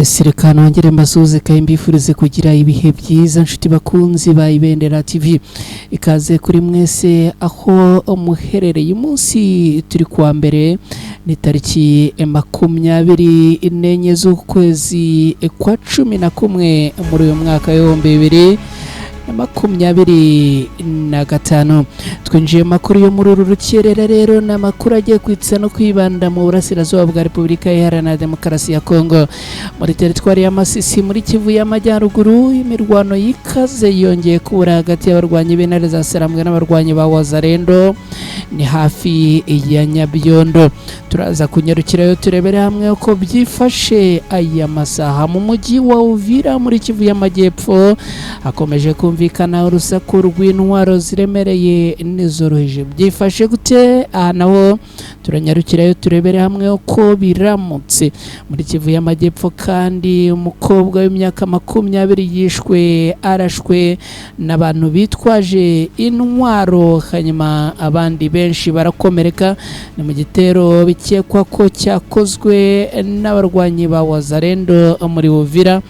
Sirikana wongere mbasuze kandi mbifurize kugira ibihe byiza nshuti bakunzi ba Ibendera TV, ikaze kuri mwese aho muherereye. Umunsi turi kuwa mbere ni tariki 24 z'ukwezi kwa 11 muri uyu mwaka w'2025. Twinjiye makuru yo muri uru rukerera rero na makuru agiye kwitsa no kwibanda mu burasirazuba bwa Repubulika Iharanira Demokarasi ya Kongo, muri teritwari ya Masisi muri Kivu y'Amajyaruguru. Imirwano y'ikaze yongeye kubura hagati y'abarwanyi b'intare za Sarambwe n'abarwanyi ba Wazalendo ni hafi ya Nyabyondo. Turaza kunyarukirayo turebere hamwe uko byifashe aya masaha mu mujyi wa Uvira muri Kivu y'Amajyepfo. Hakomeje kumvikana urusaku rw'intwaro ziremereye n'izoroheje. Byifashe gute? Aha naho turanyarukirayo turebere hamwe uko biramutse. Muri Kivu y'Amajyepfo kandi umukobwa w'imyaka 20 yishwe arashwe n'abantu bitwaje intwaro, hanyuma abandi benshi barakomereka. Ni mu gitero bikekwa ko cyakozwe n'abarwanyi ba Wazalendo muri Uvira.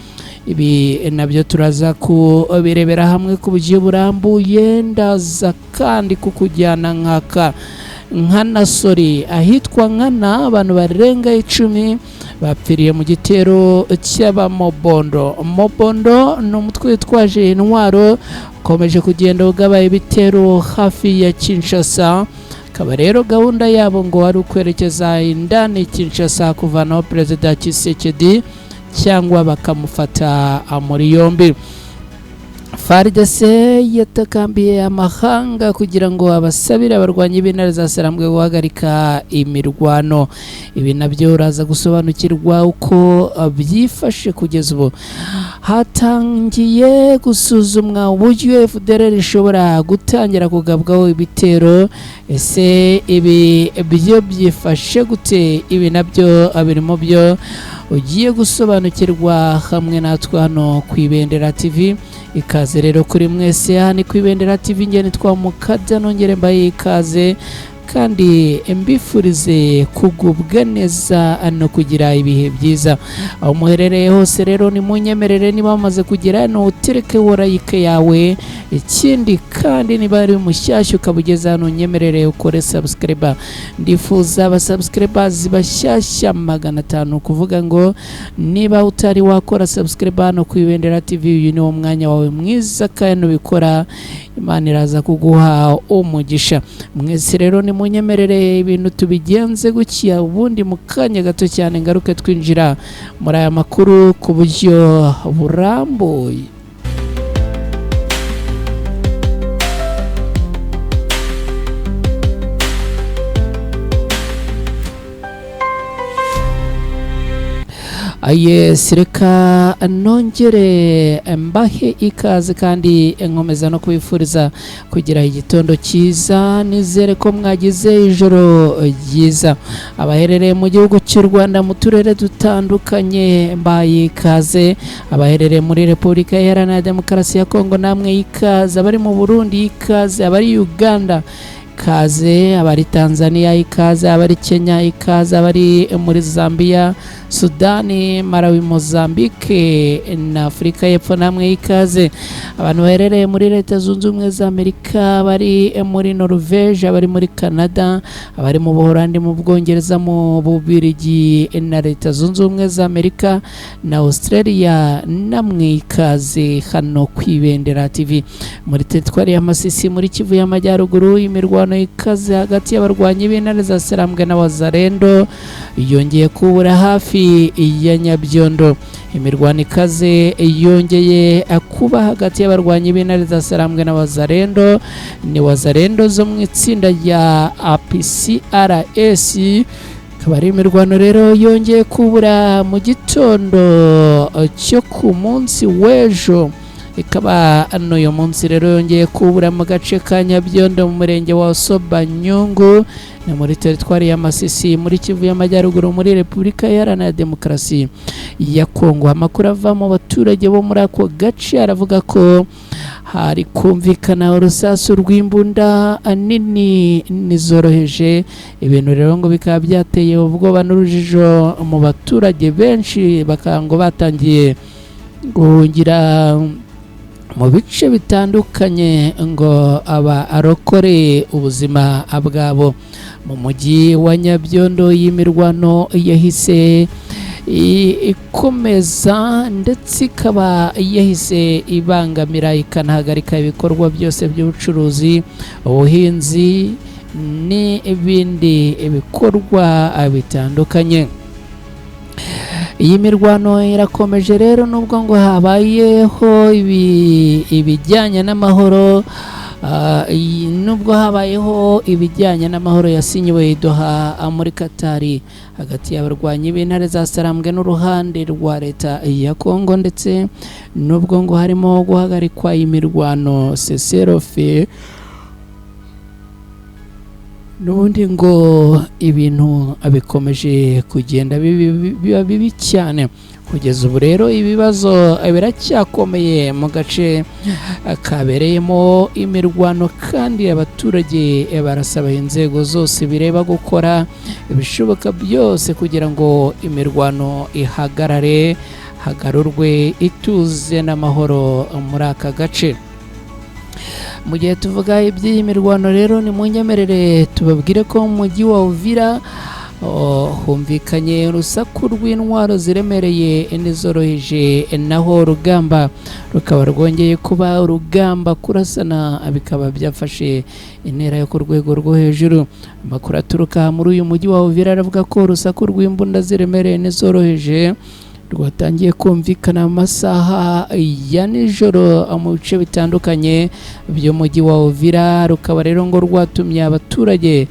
Ibi nabyo turaza kubirebera hamwe ku buryo burambuye. Ndaza kandi kukujyana nkana sori ahitwa Nkana, abantu barenga 10 bapfiriye mu gitero cy'abamobondo. Mobondo ni umutwe witwaje intwaro ukomeje kugenda ugabaye ibitero hafi ya Kinshasa. Akaba rero gahunda yabo ngo ari ukwerekeza indani Kinshasa kuvanaho Perezida Tshisekedi cyangwa bakamufata muri yombi. FARDC yatakambiye amahanga kugira ngo abasabire abarwanyi b'intare za Sarambwe guhagarika imirwano. Ibi nabyo uraza gusobanukirwa uko byifashe kugeza ubu. Hatangiye gusuzumwa uburyo FDLR ishobora gutangira kugabwaho ibitero. Ese ibi byo byifashe gute? Ibi nabyo abirimo byo ugiye gusobanukirwa hamwe natwe hano ku Ibendera TV. Ikaze rero kuri mwese hano ku Ibendera TV. Ngene twamukajya nongere mbaye ikaze kandi mbifurize kugubwa neza no kugira ibihe byiza aho muherereye hose. Rero ni munyemerere niba bamaze kugera no utereke like yawe. Ikindi kandi niba ari mushyashya ukabugeza hano nyemerere ukore subscribe. Ndifuza aba subscribers bashyashya 500, kuvuga ngo niba utari wakora subscribe hano ku Ibendera TV, uyu ni wo mwanya wawe mwiza kandi ubikora Imana iraza kuguha umugisha. Mwese rero ni munyemerere ibintu tubigenze gukiya, ubundi mu kanya gato cyane ngaruke twinjira muri aya makuru ku buryo burambuye. Reka nongere mbahe ikaze kandi nkomeza no kubifuriza kugira igitondo cyiza. Nizere ko mwagize ijoro ryiza. Abaherereye mu gihugu cy'u Rwanda mu turere dutandukanye mbaye ikaze. Abaherereye muri Repubulika Iharanira Demokarasi ya Kongo namwe ikaze. Abari mu Burundi ikaze. Abari Uganda ikaze. Abari Tanzania ikaze. Abari Kenya ikaze. Abari muri Zambia, Sudani, Malawi, Mozambique na Afurika y'Epfo namwe ikaze. Abantu baherereye muri Leta Zunze Ubumwe za Amerika, bari muri Norvège, abari muri Canada, abari mu Buholandi, mu Bwongereza, mu Bubiligi na Leta Zunze Ubumwe za Amerika na Australia namwe ikaze hano ku Ibendera TV. Muri teritwari ya Masisi muri Kivu y'Amajyaruguru, imirwano ikaze hagati y'abarwanyi b'intare za Sarambwe na Wazalendo yongeye kubura hafi ya Nyabyondo. Imirwano ikaze yongeye kuba hagati y'abarwanyi b'intare za Sarambwe na Wazalendo. Ni Wazalendo zo mu itsinda rya APCRS. Akaba ari imirwano rero yongeye kubura mu gitondo cyo ku munsi w'ejo. ikaba n'uyu munsi rero yongeye kubura mu gace ka Nyabyondo mu murenge wa Sobanyungu ni muri teritwari ya Masisi muri Kivu y'Amajyaruguru muri Repubulika Iharanira Demokarasi ya Kongo. Amakuru ava mu baturage bo muri ako gace aravuga ko hari kumvikana urusasu rw'imbunda nini nizoroheje, ibintu rero ngo bikaba byateye ubwoba n'urujijo mu baturage benshi, bakango batangiye guhungira mu bice bitandukanye ngo aba arokore ubuzima bwabo. Mu mujyi wa Nyabyondo y'imirwano yahise ikomeza ndetse ikaba yahise ibangamira ikanahagarika ibikorwa byose by'ubucuruzi, ubuhinzi n'ibindi bikorwa bitandukanye. Iyi mirwano irakomeje rero nubwo ngo habayeho ibijyanye n'amahoro, nubwo habayeho ibijyanye n'amahoro yasinyiwe Doha muri Katari hagati y'abarwanyi b'intare za Sarambwe n'uruhande rwa leta ya Kongo, ndetse nubwo ngo harimo guhagarikwa imirwano cessez-le-feu, n'ubundi ngo ibintu bikomeje kugenda biba bibi cyane. Kugeza ubu rero ibibazo biracyakomeye mu gace kabereyemo imirwano, kandi abaturage barasaba inzego zose bireba gukora ibishoboka byose kugira ngo imirwano ihagarare, hagarurwe ituze n'amahoro muri aka gace. Mu gihe tuvuga iby'iyi mirwano rero ni mu nyemerere tubabwire ko mu mujyi wa Uvira humvikanye urusaku rw'intwaro ziremereye n'izoroheje, naho urugamba rukaba rwongeye kuba urugamba kurasana, bikaba byafashe intera yo ku rwego rwo hejuru. Amakuru aturuka muri uyu mujyi wa Uvira aravuga ko urusaku rw'imbunda ziremereye n'izoroheje rwatangiye kumvikana mu masaha ya nijoro mu bice bitandukanye by'umujyi wa Uvira, rukaba rero ngo rwatumye abaturage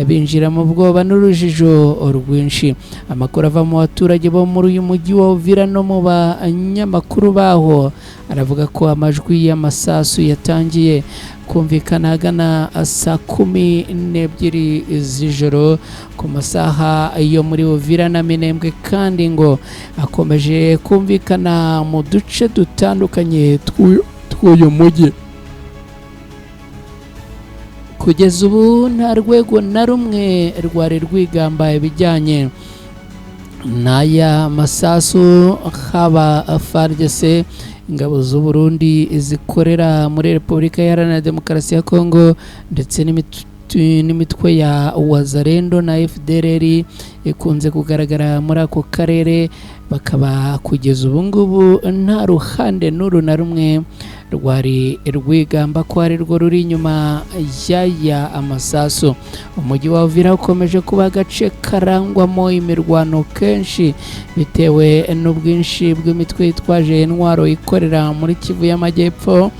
binjira mu bwoba n'urujijo rwinshi. Amakuru ava mu baturage bo muri uyu mujyi wa Uvira no mu banyamakuru baho aravuga ko amajwi y'amasasu yatangiye kumvikana hagana saa 12 z'ijoro ku masaha yo muri Uvira na Minembwe, kandi ngo akomeje kumvikana mu duce dutandukanye tw'uyu mujyi. Kugeza ubu nta rwego na rumwe rwari rwigamba ibijyanye n'aya masasu, haba FARDC, ingabo z'u Burundi zikorera muri Repubulika Iharanira Demokarasi ya Kongo, ndetse n'imitwe ya Wazalendo na FDLR ikunze kugaragara muri ako karere, bakaba kugeza ubu ngubu nta ruhande n'uru na rumwe rwari rwigamba ko ari rwo ruri inyuma y'aya amasasu. Umujyi wa Uvira ukomeje kuba agace karangwamo imirwano kenshi bitewe n'ubwinshi bw'imitwe yitwaje intwaro ikorera muri Kivu y'Amajyepfo,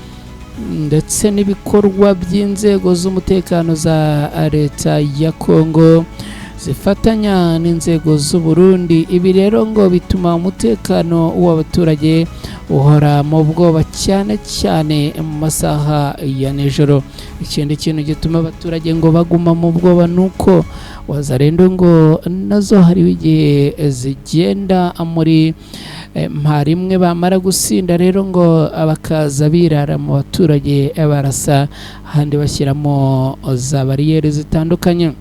ndetse n'ibikorwa by'inzego z'umutekano za leta ya Kongo zifatanya n'inzego z'u Burundi. Ibi rero ngo bituma umutekano w'abaturage uhora mu bwoba cyane cyane mu masaha ya nijoro. Ikindi kintu gituma abaturage ngo baguma mu bwoba nuko Wazalendo ngo nazo hari igihe zigenda muri mparimwe, bamara gusinda rero ngo bakaza birara mu baturage barasa, ahandi bashyiramo za bariyeri zitandukanye.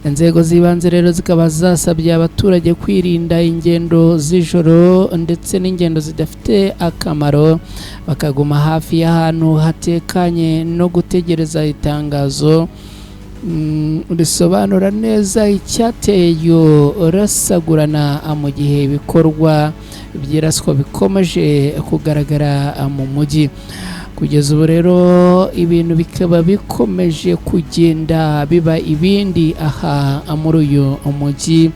Inzego z'ibanze rero zikaba zasabye abaturage kwirinda ingendo z'ijoro ndetse n'ingendo zidafite akamaro, bakaguma hafi y'ahantu hatekanye no gutegereza itangazo risobanura neza icyateye rasagurana mu gihe ibikorwa by'iraswa bikomeje kugaragara mu mujyi. Kugeza ubu rero ibintu bikaba bikomeje kugenda biba ibindi aha muri uyu mujyi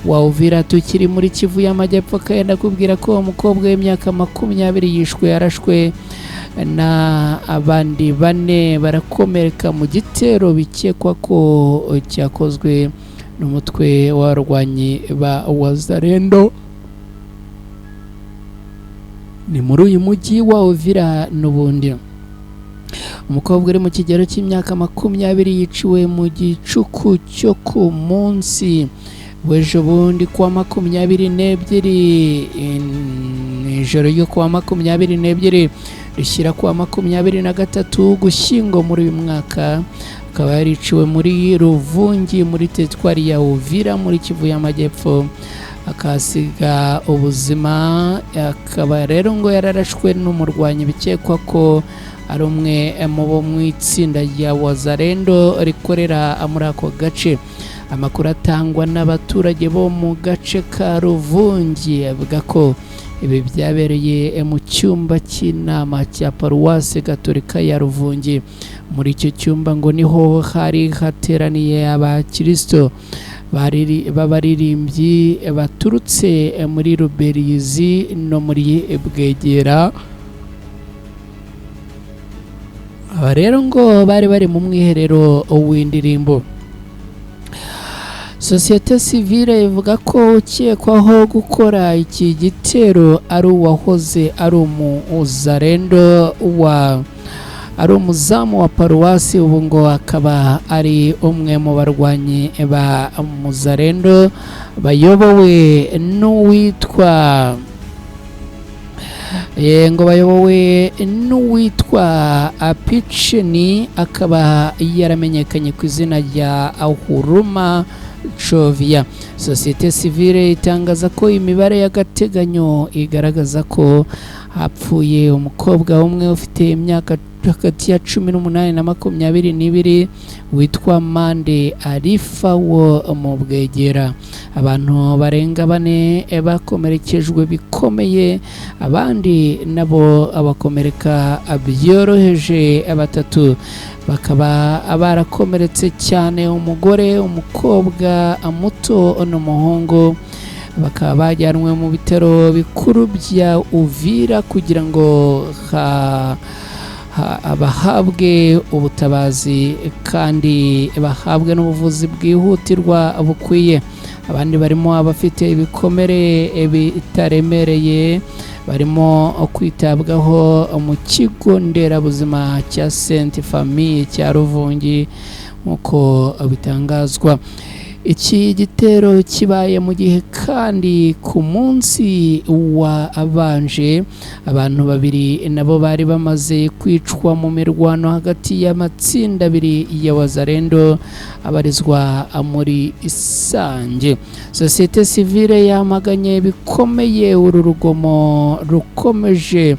wa Uvira. Tukiri muri Kivu y'Amajyepfo, kandi kubwira ko umukobwa w'imyaka 20 yishwe yarashwe na abandi 4 barakomereka mu gitero bikekwa ko cyakozwe n'umutwe w'abarwanyi ba Wazalendo ni muri uyu mujyi wa Uvira n'ubundi. Umukobwa uri mu kigero cy'imyaka 20 yiciwe mu gicuku cyo ku munsi w'ejo bundi kuwa 22 ijoro ryo kuwa 22 rishyira kuwa 23 Gushyingo muri uyu mwaka, akaba yariciwe muri Ruvungi muri teritwari ya Uvira muri Kivu y'Amajyepfo, akasiga ubuzima. Akaba rero ngo yararashwe n'umurwanyi bikekwa ko ari umwe mu bo mu itsinda rya Wazalendo rikorera muri ako gace. Amakuru atangwa n'abaturage bo mu gace ka Ruvungi avuga ko ibi byabereye mu cyumba cy'inama cya Paruwasi Gatolika ya Ruvungi. Muri icyo cyumba ngo niho hari hateraniye abakristo b'abaririmbyi baturutse muri Ruberizi no muri Bwegera. Aba rero ngo bari mu mwiherero w'indirimbo. Sosiyete sivile ivuga ko ukekwaho gukora iki gitero ari uwahoze ari umuzalendo ari umuzamu wa Paruwasi, ubu ngo akaba ari umwe mu barwanyi ba muzalendo bayobowe n'uwitwa Apicheni, akaba yaramenyekanye ku izina rya Ahuruma Chovia. Sosiyete sivile itangaza ko imibare y'agateganyo igaragaza ko hapfuye umukobwa umwe ufite imyaka hagati ya 18 na 22 witwa Mande Arifa wo mu Bwegera. Abantu barenga 4 bakomerekejwe bikomeye, abandi nabo abakomereka byoroheje. 3 bakaba barakomeretse cyane, umugore, umukobwa muto n'umuhungu. Bakaba bajyanwe mu bitaro bikuru bya Uvira kugira ngo bahabwe ubutabazi kandi bahabwe n'ubuvuzi bwihutirwa bukwiye. Abandi barimo abafite ibikomere bitaremereye barimo kwitabwaho mu kigo nderabuzima cya Sainte Famille cya Ruvungi nk'uko bitangazwa. Iki gitero kibaye mu gihe kandi ku munsi wa abanje abantu 2 nabo bari bamaze kwicwa mu mirwano hagati y'amatsinda 2 ya Wazalendo abarizwa muri Isange. Sosiyete sivile yamaganye bikomeye uru rugomo rukomeje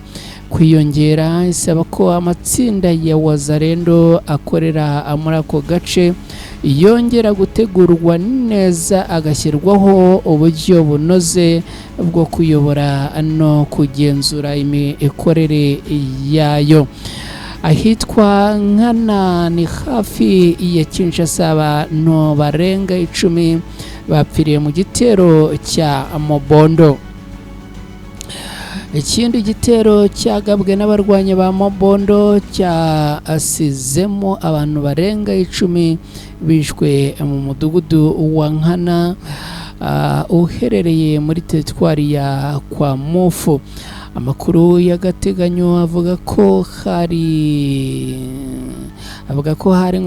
kwiyongera, isaba ko amatsinda ya Wazalendo akorera muri ako gace yongera gutegurwa neza, agashyirwaho uburyo bunoze bwo kuyobora no kugenzura imikorere yayo. Ahitwa Nkana ni hafi ya Kinshasa, abantu barenga 10 bapfiriye mu gitero cya Mobondo. Ikindi gitero cyagabwe n'abarwanya ba Mobondo cyasizemo abantu barenga 10 bishwe mu mudugudu wa Nkana uherereye muri teritwari ya kwa Mufu. Amakuru y'agateganyo avuga ko hari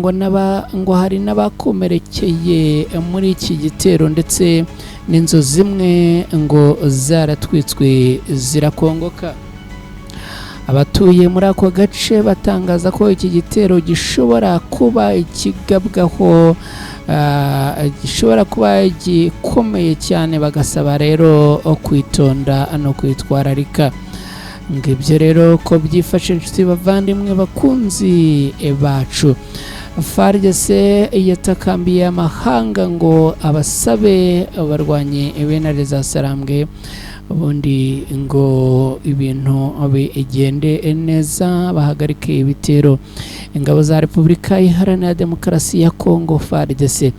ngo hari n'abakomerekeye muri iki gitero, ndetse n'inzu zimwe ngo zaratwitswe zirakongoka. Abatuye muri ako gace batangaza ko iki gitero gishobora kuba ikigabwaho gishobora kuba gikomeye cyane, bagasaba rero kwitonda no kwitwararika. Ngibyo rero ko byifashe inshuti bavandimwe bakunzi bacu. FARDC yatakambiye amahanga ngo abasabe abarwanye Benari za Sarambwe, ubundi ngo ibintu bigende neza, bahagarike ibitero. Ingabo za Repubulika Iharanira Demokarasi ya Kongo FARDC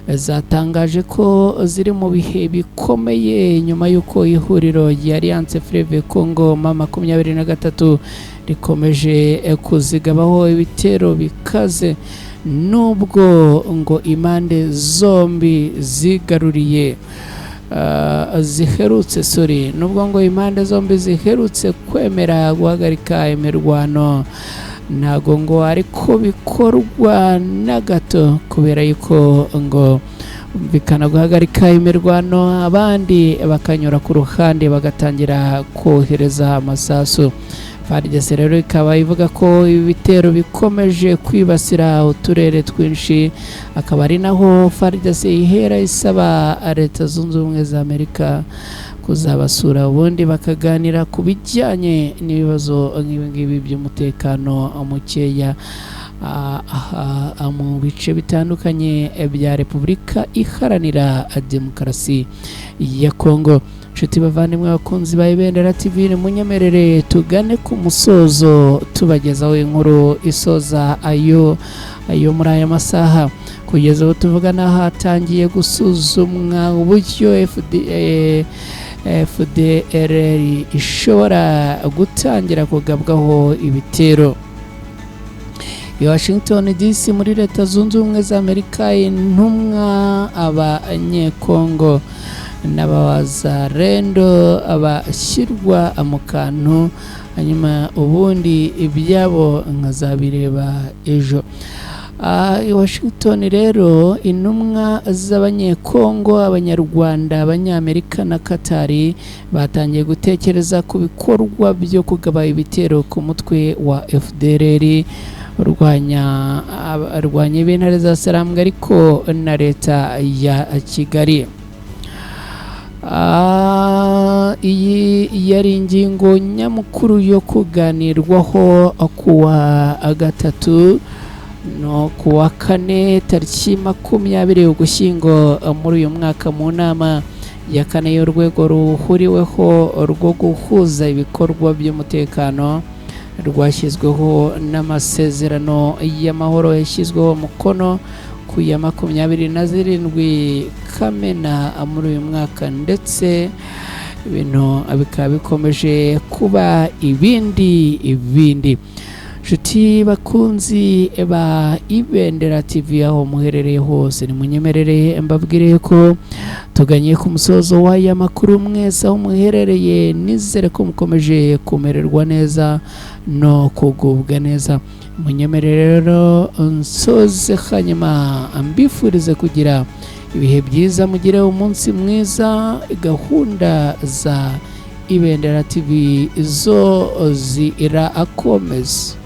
zatangaje ko ziri mu bihe bikomeye nyuma y'uko ihuriro rya Alliance Fleuve Congo M23 rikomeje kuzigabaho ibitero bikaze, nubwo ngo impande zombi zigaruriye ziherutse nubwo ngo impande zombi ziherutse kwemera guhagarika imirwano, ntago ngo ariko bikorwa na gato, kubera yuko ngo bikana guhagarika imirwano abandi bakanyura ku ruhande bagatangira kohereza amasasu. FARDC rero ikaba ivuga ko ibitero bikomeje kwibasira uturere twinshi, akaba ari naho FARDC ihera isaba Leta Zunze Ubumwe za Amerika kuzabasura ubundi bakaganira ku bijyanye n'ibibazo nk'ibi by'umutekano mukeya mu bice bitandukanye bya Repubulika Iharanira Demokarasi ya Kongo. Nshuti bavandimwe bakunzi ba Ibendera TV, munyemerere tugane ku musozo tubagezaho inkuru isoza ayo muri aya masaha. Kugeza ubu tuvugana hatangiye gusuzumwa uburyo FDLR ishobora gutangira kugabwaho ibitero. I Washington DC muri Leta Zunze Ubumwe za Amerika, intumwa abanyekongo n'abazarendo abashyirwa mu kantu, hanyuma ubundi ibyabo nkazabireba ejo. I Washington rero intumwa z'abanyekongo, abanyarwanda, abanyamerika na Katari batangiye gutekereza ku bikorwa byo kugaba ibitero ku mutwe wa FDLR urwanya ibintare za Sarambwe ariko na Leta ya Kigali. Iyi yari ingingo nyamukuru yo kuganirwaho kuwa gatatu no kuwa kane tariki 20 Ugushyingo muri uyu mwaka mu nama ya kane y'urwego ruhuriweho rwo guhuza ibikorwa by'umutekano rwashyizweho n'amasezerano y'amahoro yashyizweho mukono ku ya 27 Kamena muri uyu mwaka, ndetse ibintu bikaba bikomeje kuba ibindi. Nshuti bakunzi ba Ibendera TV aho muherereye hose, nimunyemerere mbabwire ko tuganye ku musozo w'aya makuru mwese aho muherereye. Nizere ko mukomeje kumererwa neza no kugubwa neza. Munyemerere rero nsoze hanyuma mbifurize kugira ibihe byiza, mugire umunsi mwiza. Gahunda za Ibendera TV zo zirakomeza.